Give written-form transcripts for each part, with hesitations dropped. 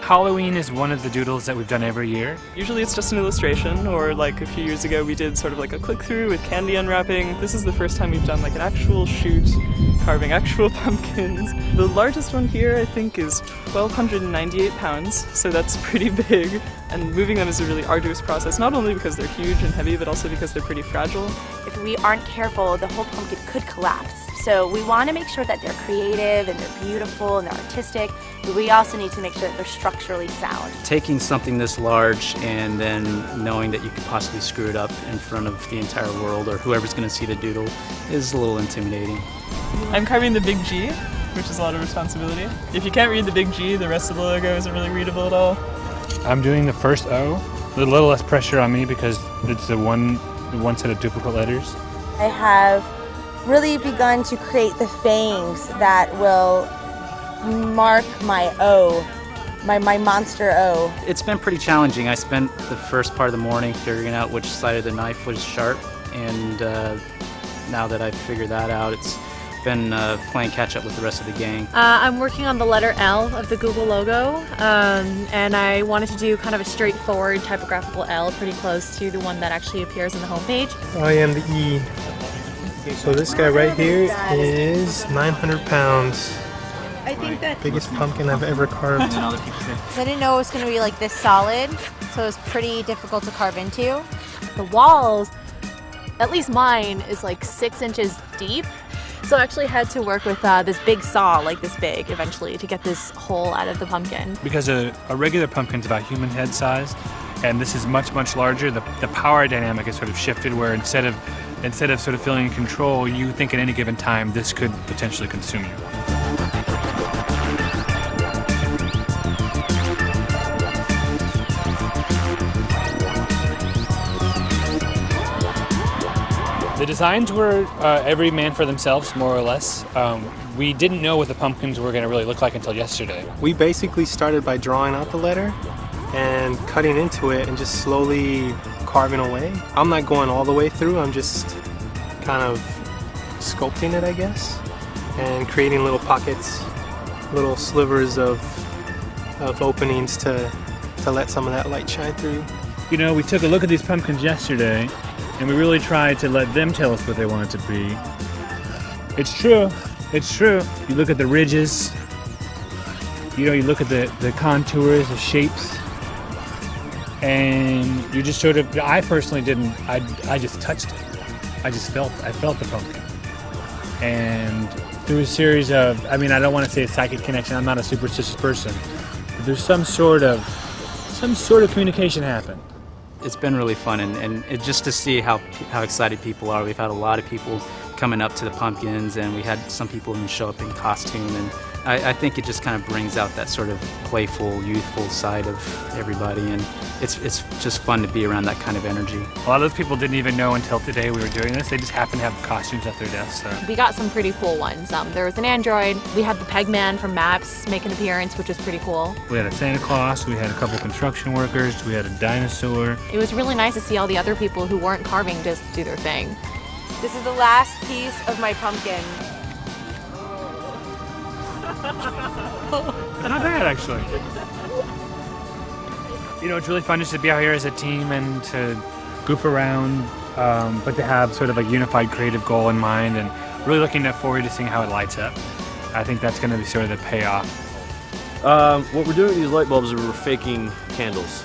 Halloween is one of the doodles that we've done every year. Usually it's just an illustration, or like a few years ago we did sort of like a click-through with candy unwrapping. This is the first time we've done like an actual shoot, carving actual pumpkins. The largest one here I think is 1,298 pounds, so that's pretty big. And moving them is a really arduous process, not only because they're huge and heavy, but also because they're pretty fragile. If we aren't careful, the whole pumpkin could collapse. So we want to make sure that they're creative and they're beautiful and they're artistic, but we also need to make sure that they're structurally sound. Taking something this large and then knowing that you could possibly screw it up in front of the entire world or whoever's going to see the doodle is a little intimidating. I'm carving the big G, which is a lot of responsibility. If you can't read the big G, the rest of the logo isn't really readable at all. I'm doing the first O. A little less pressure on me because it's the one set of duplicate letters. I have really begun to create the fangs that will mark my O, my monster O. It's been pretty challenging. I spent the first part of the morning figuring out which side of the knife was sharp, and now that I've figured that out, it's been playing catch up with the rest of the gang. I'm working on the letter L of the Google logo, and I wanted to do kind of a straightforward typographical L, pretty close to the one that actually appears on the homepage. I am the E. So this guy right here is 900 pounds. I think that Biggest pumpkin I've ever carved. I didn't know it was going to be like this solid, so it was pretty difficult to carve into. The walls, at least mine, is like 6 inches deep. So I actually had to work with this big saw, like this big, eventually, to get this hole out of the pumpkin. Because a regular pumpkin's about human head size, and this is much, much larger, the power dynamic is sort of shifted where instead of sort of feeling in control, you think at any given time this could potentially consume you. The designs were every man for themselves, more or less. We didn't know what the pumpkins were going to really look like until yesterday. We basically started by drawing out the letter and cutting into it and just slowly carving away. I'm not going all the way through, I'm just kind of sculpting it, I guess, and creating little pockets, little slivers of openings to let some of that light shine through. You know, we took a look at these pumpkins yesterday, and we really tried to let them tell us what they wanted to be. It's true. It's true. You look at the ridges, you know, you look at the contours, the shapes, and you just sort of, I personally didn't, I just touched it. I felt the pumpkin. And through a series of, I mean, I don't want to say a psychic connection, I'm not a superstitious person, but there's some sort of communication happened. It's been really fun, and just to see how excited people are. We've had a lot of people coming up to the pumpkins, and we had some people even show up in costume, and I think it just kind of brings out that sort of playful, youthful side of everybody, and it's just fun to be around that kind of energy. A lot of those people didn't even know until today we were doing this. They just happened to have costumes at their desks. So. We got some pretty cool ones. There was an android. We had the Peg Man from Maps make an appearance, which was pretty cool. We had a Santa Claus. We had a couple construction workers. We had a dinosaur. It was really nice to see all the other people who weren't carving just do their thing. This is the last piece of my pumpkin. Not bad, actually. You know, it's really fun just to be out here as a team and to goof around, but to have sort of a unified creative goal in mind, and really looking forward to seeing how it lights up. I think that's going to be sort of the payoff. What we're doing with these light bulbs is we're faking candles.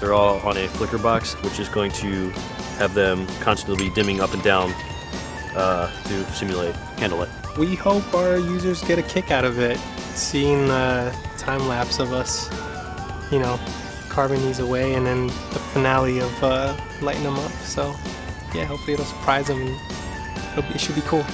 They're all on a flicker box, which is going to have them constantly be dimming up and down to simulate candlelight. We hope our users get a kick out of it, seeing the time lapse of us, you know, carving these away, and then the finale of lighting them up. So yeah, hopefully it'll surprise them, and it should be cool.